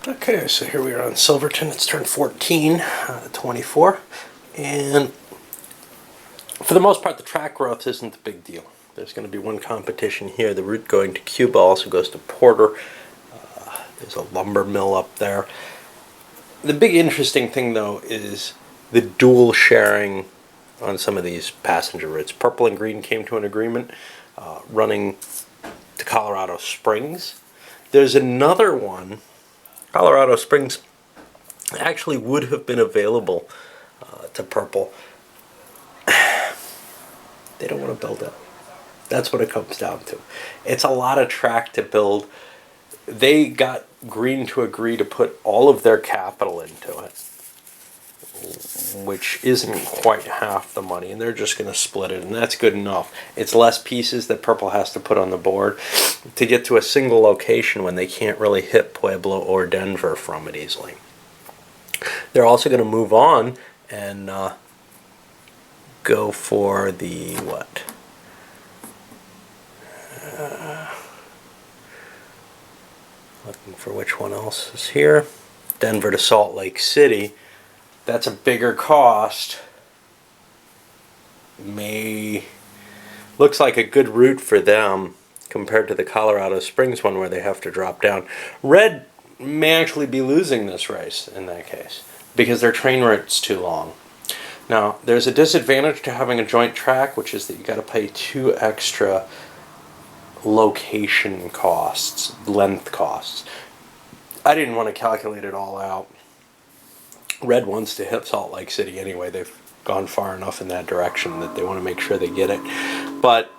Okay, so here we are on Silverton. It's turned 14, 24, and for the most part, the track growth isn't the big deal. There's going to be one competition here. The route going to Cuba also goes to Porter. There's a lumber mill up there. The big interesting thing, though, is the dual sharing on some of these passenger routes. Purple and Green came to an agreement running to Colorado Springs. There's another one. Colorado Springs actually would have been available to Purple. They don't want to build it. That's what it comes down to. It's a lot of track to build. They got Green to agree to put all of their capital into it, which isn't quite half the money, and they're just going to split it, and that's good enough. It's less pieces that Purple has to put on the board to get to a single location when they can't really hit Pueblo or Denver from it easily. They're also going to move on and go for the what? Looking for which one else is here. Denver to Salt Lake City. That's a bigger cost. Looks like a good route for them compared to the Colorado Springs one where they have to drop down. Red may actually be losing this race in that case because their train route's too long. Now, there's a disadvantage to having a joint track, which is that you got to pay 2 extra location costs, length costs. I didn't want to calculate it all out. Red wants to hit Salt Lake City anyway. They've gone far enough in that direction that they want to make sure they get it. But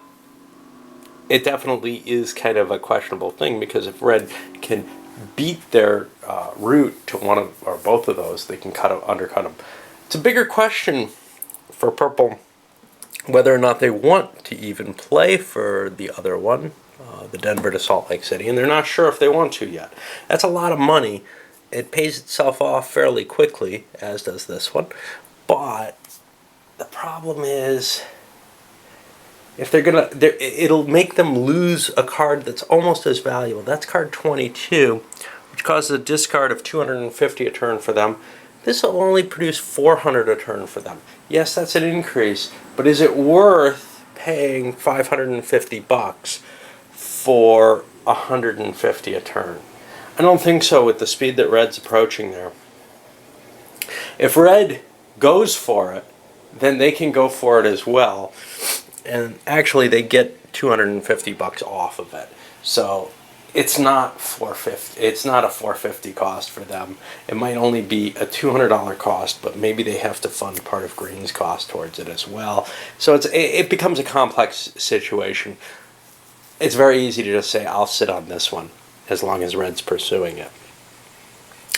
it definitely is kind of a questionable thing because if Red can beat their route to one of or both of those, they can undercut them. It's a bigger question for Purple whether or not they want to even play for the other one, the Denver to Salt Lake City, and they're not sure if they want to yet. That's a lot of money. It pays itself off fairly quickly, as does this one, but the problem is if it'll make them lose a card that's almost as valuable. That's card 22, which causes a discard of 250 a turn for them. This will only produce 400 a turn for them. Yes, that's an increase, but is it worth paying 550 bucks for 150 a turn? I don't think so with the speed that Red's approaching there. If Red goes for it, then they can go for it as well, and actually they get 250 bucks off of it. So it's not $450. It's not a $450 cost for them. It might only be a $200 cost, but maybe they have to fund part of Green's cost towards it as well. So it becomes a complex situation. It's very easy to just say, I'll sit on this one as long as Red's pursuing it.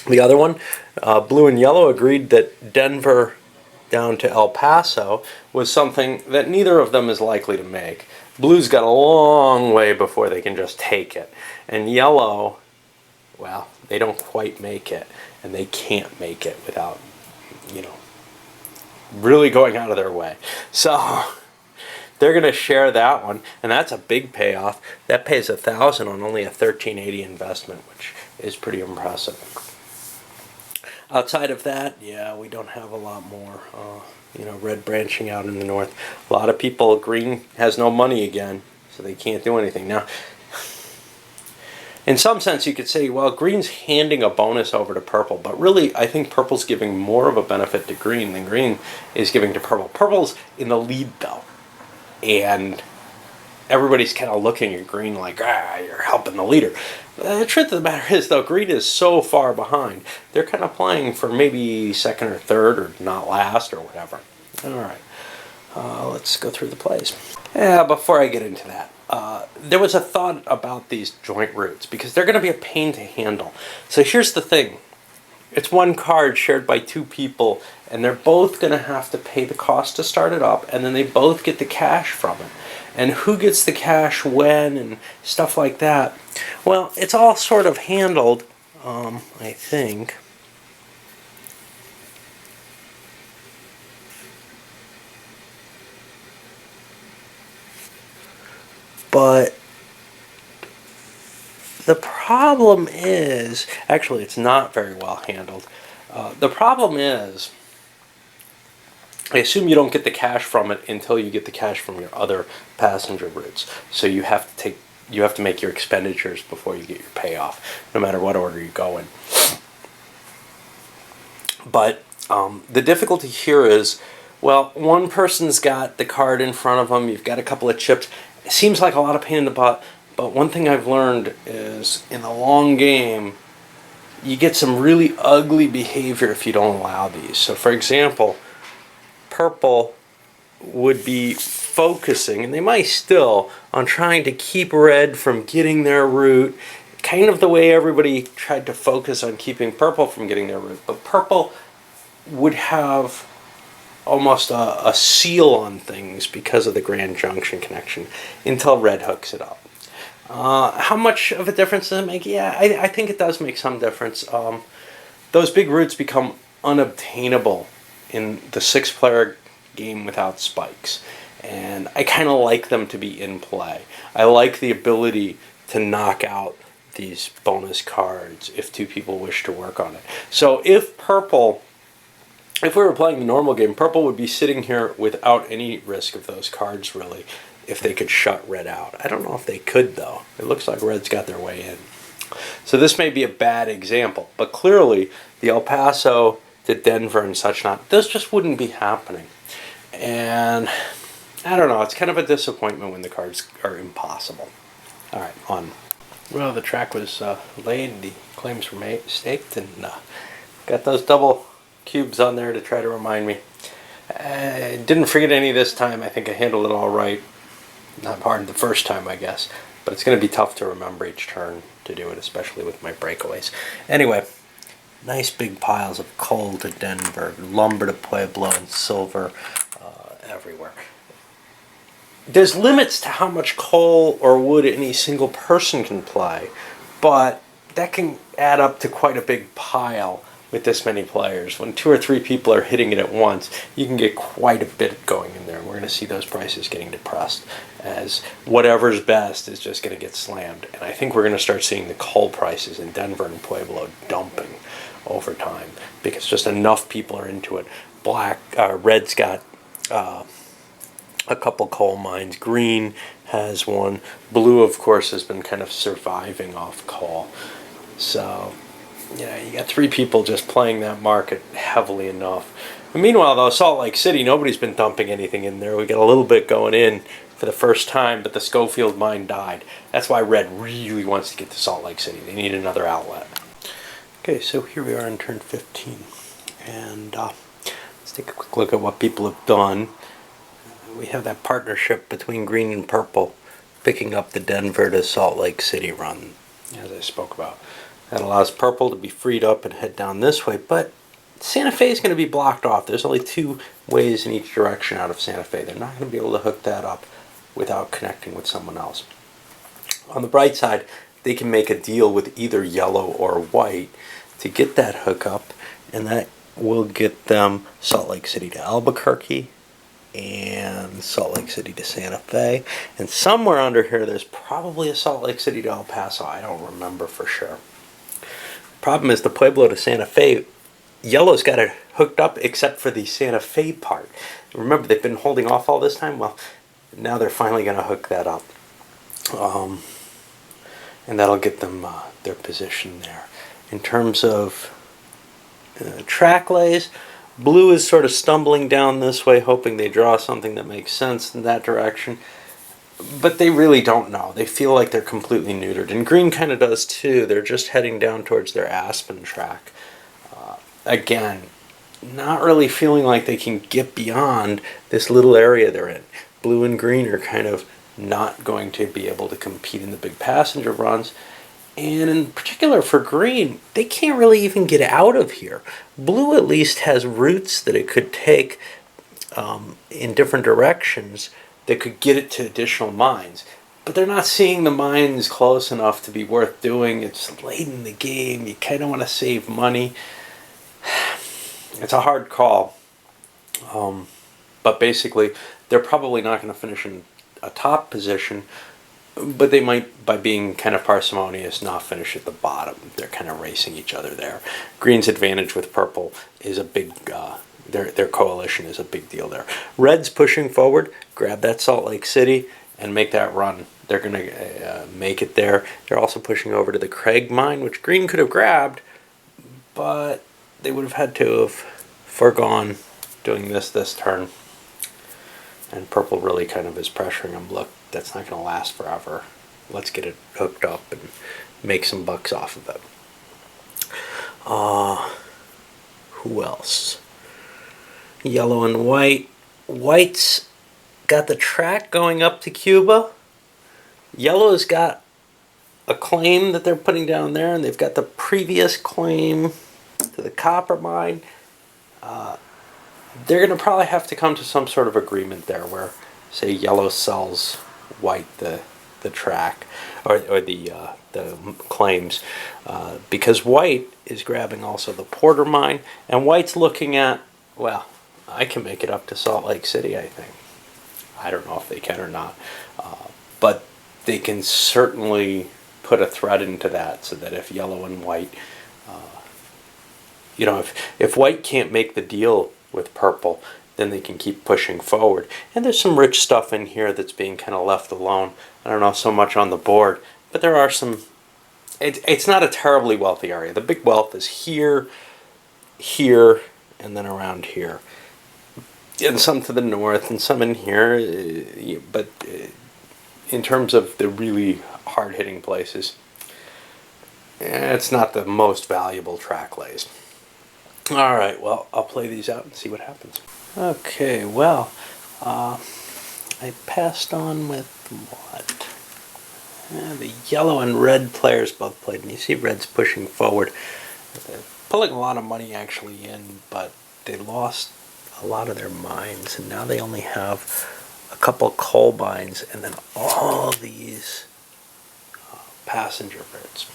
The other one, Blue and Yellow agreed that Denver down to El Paso was something that neither of them is likely to make. Blue's got a long way before they can just take it. And Yellow, well, they don't quite make it. And they can't make it without, really going out of their way. So they're going to share that one. And that's a big payoff. That pays $1,000 on only a $1,380 investment, which is pretty impressive. Outside of that, yeah, we don't have a lot more. Red branching out in the north. A lot of people, Green has no money again, so they can't do anything. Now, in some sense, you could say, well, Green's handing a bonus over to Purple, but really, I think Purple's giving more of a benefit to Green than Green is giving to Purple. Purple's in the lead, though, and everybody's kind of looking at Green like, you're helping the leader. The truth of the matter is, though, Green is so far behind. They're kind of playing for maybe second or third or not last or whatever. All right. Let's go through the plays. Before I get into that, there was a thought about these joint routes because they're going to be a pain to handle. So here's the thing. It's one card shared by 2 people, and they're both going to have to pay the cost to start it up, and then they both get the cash from it. And who gets the cash when and stuff like that. Well, it's all sort of handled, I think. But the problem problem is, actually it's not very well handled. The problem is, I assume you don't get the cash from it until you get the cash from your other passenger routes. So you have to make your expenditures before you get your payoff, no matter what order you go in. But the difficulty here is, well, one person's got the card in front of them, you've got a couple of chips. It seems like a lot of pain in the butt, but one thing I've learned is in the long game, you get some really ugly behavior if you don't allow these. So for example, purple would be focusing, and they might still, on trying to keep red from getting their route, kind of the way everybody tried to focus on keeping purple from getting their route. But purple would have almost a seal on things because of the Grand Junction connection until red hooks it up. How much of a difference does it make? Yeah, I think it does make some difference. Those big routes become unobtainable in the 6-player game without spikes, and I kind of like them to be in play. I like the ability to knock out these bonus cards if two people wish to work on it. So if we were playing the normal game, purple would be sitting here without any risk of those cards, really, if they could shut red out. I don't know if they could, though. It looks like red's got their way in. So this may be a bad example, but clearly the El Paso to Denver and such not, this just wouldn't be happening. And I don't know, it's kind of a disappointment when the cards are impossible. All right, on. Well, the track was laid, the claims were staked, and got those double cubes on there to try to remind me. I didn't forget any this time. I think I handled it all right. Not hard the first time, I guess, but it's going to be tough to remember each turn to do it, especially with my breakaways. Anyway, nice big piles of coal to Denver, lumber to Pueblo, and silver everywhere. There's limits to how much coal or wood any single person can play, but that can add up to quite a big pile with this many players. When 2 or 3 people are hitting it at once, you can get quite a bit going in there. We're going to see those prices getting depressed as whatever's best is just going to get slammed. And I think we're going to start seeing the coal prices in Denver and Pueblo dumping over time because just enough people are into it. Red's got a couple coal mines. Green has one. Blue, of course, has been kind of surviving off coal. So, yeah, you got 3 people just playing that market heavily enough. And meanwhile, though, Salt Lake City, nobody's been dumping anything in there. We got a little bit going in for the first time, but the Schofield mine died. That's why Red really wants to get to Salt Lake City. They need another outlet. Okay, so here we are in turn 15. And let's take a quick look at what people have done. We have that partnership between green and purple picking up the Denver to Salt Lake City run, as I spoke about. That allows purple to be freed up and head down this way, but Santa Fe is going to be blocked off. There's only 2 ways in each direction out of Santa Fe. They're not going to be able to hook that up without connecting with someone else. On the bright side, they can make a deal with either yellow or white to get that hookup, and that will get them Salt Lake City to Albuquerque and Salt Lake City to Santa Fe. And somewhere under here, there's probably a Salt Lake City to El Paso. I don't remember for sure. Problem is the Pueblo to Santa Fe, yellow's got it hooked up except for the Santa Fe part. Remember, they've been holding off all this time? Well, now they're finally going to hook that up. And that'll get them their position there. In terms of track lays, blue is sort of stumbling down this way, hoping they draw something that makes sense in that direction. But they really don't know. They feel like they're completely neutered. And green kind of does too. They're just heading down towards their Aspen track. Again, not really feeling like they can get beyond this little area they're in. Blue and green are kind of not going to be able to compete in the big passenger runs. And in particular for green, they can't really even get out of here. Blue at least has routes that it could take in different directions that could get it to additional mines. But they're not seeing the mines close enough to be worth doing. It's late in the game. You kind of want to save money. It's a hard call. But basically, they're probably not going to finish in a top position. but they might, by being kind of parsimonious, not finish at the bottom. They're kind of racing each other there. Green's advantage with purple is a big, their coalition is a big deal there. Red's pushing forward, grab that Salt Lake City, and make that run. They're going to make it there. They're also pushing over to the Craig mine, which Green could have grabbed, but they would have had to have foregone doing this turn. And purple really kind of is pressuring them. Look, that's not going to last forever. Let's get it hooked up and make some bucks off of it. Who else? Yellow and white. White's got the track going up to Cuba. Yellow's got a claim that they're putting down there, and they've got the previous claim to the copper mine. They're going to probably have to come to some sort of agreement there where, say, yellow sells white the track or the claims, because white is grabbing also the Porter mine, and white's looking at, well, I can make it up to Salt Lake City, I think. I don't know if they can or not, but they can certainly put a threat into that so that if yellow and white, if white can't make the deal with purple, then they can keep pushing forward. And there's some rich stuff in here that's being kind of left alone. I don't know so much on the board, but there are some. It's not a terribly wealthy area. The big wealth is here, here, and then around here. And some to the north and some in here. But in terms of the really hard-hitting places, it's not the most valuable track lays. All right, well, I'll play these out and see what happens. Okay, well, I passed on with what? The yellow and red players both played, and you see red's pushing forward. They're pulling a lot of money actually in, but they lost a lot of their mines, and now they only have a couple coal mines and then all these passenger birds.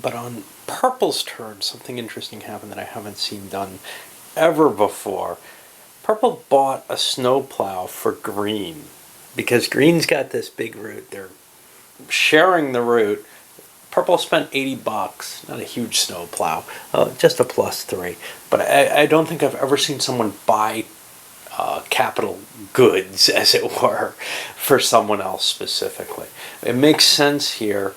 But on purple's turn, something interesting happened that I haven't seen done ever before. Purple bought a snowplow for green because green's got this big route. They're sharing the route. Purple spent $80, not a huge snowplow, just a +3. But I don't think I've ever seen someone buy capital goods, as it were, for someone else specifically. It makes sense here.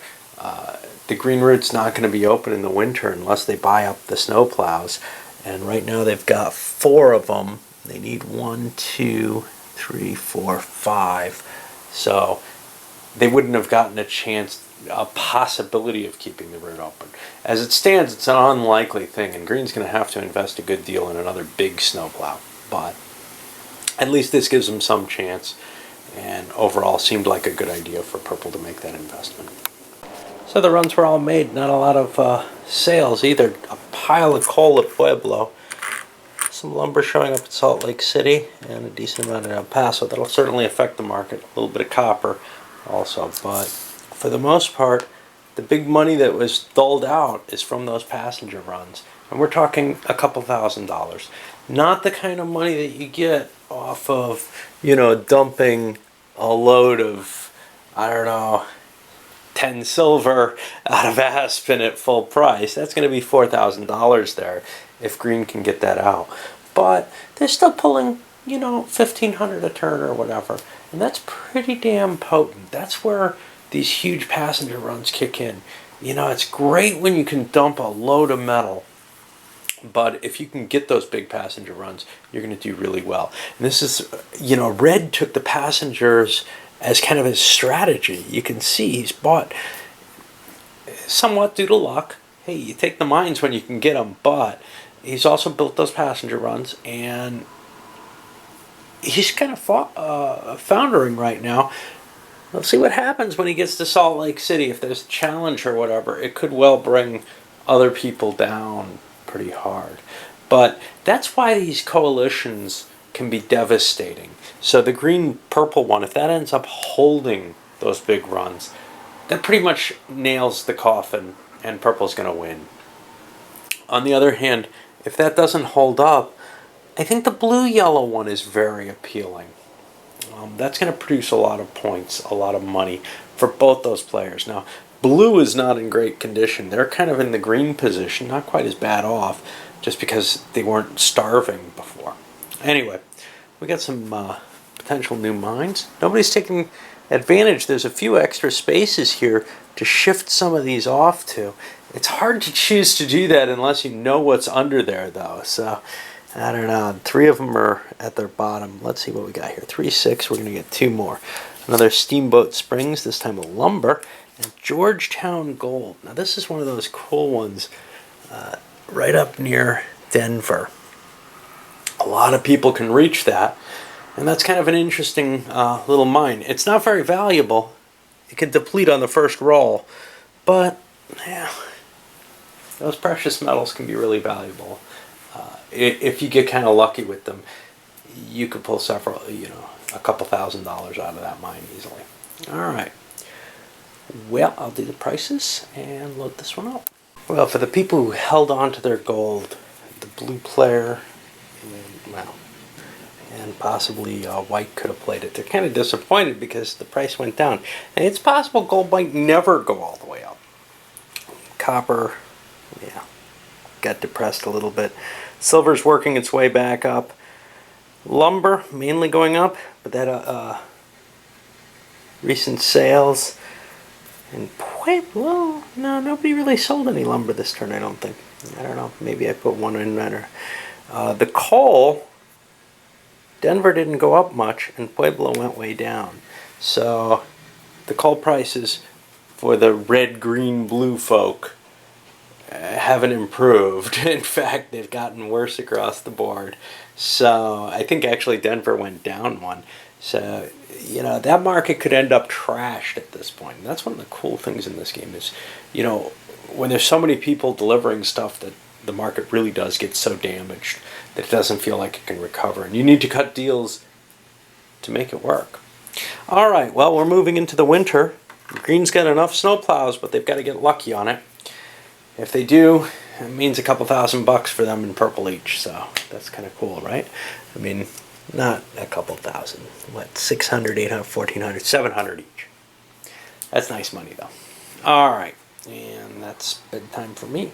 The green route's not going to be open in the winter unless they buy up the snowplows. And right now they've got 4 of them. They need 1, 2, 3, 4, 5. So they wouldn't have gotten a possibility of keeping the route open. As it stands, it's an unlikely thing, and green's going to have to invest a good deal in another big snowplow. But at least this gives them some chance, and overall seemed like a good idea for purple to make that investment. So the runs were all made, not a lot of sales either. A pile of coal at Pueblo, some lumber showing up at Salt Lake City, and a decent amount in El Paso. That'll certainly affect the market. A little bit of copper also, but for the most part, the big money that was doled out is from those passenger runs. And we're talking a couple $1,000s. Not the kind of money that you get off of, dumping a load of, 10 silver out of Aspen at full price. That's going to be $4,000 there if green can get that out. But they're still pulling, $1,500 a turn or whatever. And that's pretty damn potent. That's where these huge passenger runs kick in. It's great when you can dump a load of metal. But if you can get those big passenger runs, you're going to do really well. And this is, red took the passengers as kind of his strategy. You can see he's bought, somewhat due to luck. Hey, you take the mines when you can get them, but he's also built those passenger runs, and he's kind of foundering right now. We'll see what happens when he gets to Salt Lake City. If there's a challenge or whatever, it could well bring other people down pretty hard. But that's why these coalitions can be devastating. So the green-purple one, if that ends up holding those big runs, that pretty much nails the coffin, and purple's going to win. On the other hand, if that doesn't hold up, I think the blue-yellow one is very appealing. That's going to produce a lot of points, a lot of money for both those players. Now, blue is not in great condition. They're kind of in the green position, not quite as bad off, just because they weren't starving before. Anyway, we got some potential new mines. Nobody's taking advantage. There's a few extra spaces here to shift some of these off to. It's hard to choose to do that unless you know what's under there, though. So, I don't know. 3 of them are at their bottom. Let's see what we got here. 3, 6. We're going to get 2 more. Another Steamboat Springs, this time with lumber. And Georgetown Gold. Now, this is one of those cool ones right up near Denver. A lot of people can reach that. And that's kind of an interesting little mine. It's not very valuable. It can deplete on the first roll. But, yeah, those precious metals can be really valuable. If you get kind of lucky with them, you could pull several, a couple $1,000s out of that mine easily. All right. Well, I'll do the prices and load this one up. Well, for the people who held on to their gold, the blue player, and possibly white could have played it. They're kind of disappointed because the price went down. And it's possible gold might never go all the way up. Copper, yeah, got depressed a little bit. Silver's working its way back up. Lumber mainly going up, but that recent sales. And Pueblo, no, nobody really sold any lumber this turn, I don't think. I don't know, maybe I put one in better. The coal, Denver didn't go up much, and Pueblo went way down. So the coal prices for the red, green, blue folk haven't improved. In fact, they've gotten worse across the board. So I think actually Denver went down one. So, that market could end up trashed at this point. And that's one of the cool things in this game is, when there's so many people delivering stuff that the market really does get so damaged that it doesn't feel like it can recover. And you need to cut deals to make it work. All right, well, we're moving into the winter. Green's got enough snowplows, but they've got to get lucky on it. If they do, it means a couple $1,000 for them in purple each. So that's kind of cool, right? I mean, not a couple thousand. What, 600, 800, 1,400, 700 each. That's nice money, though. All right, and that's bedtime for me.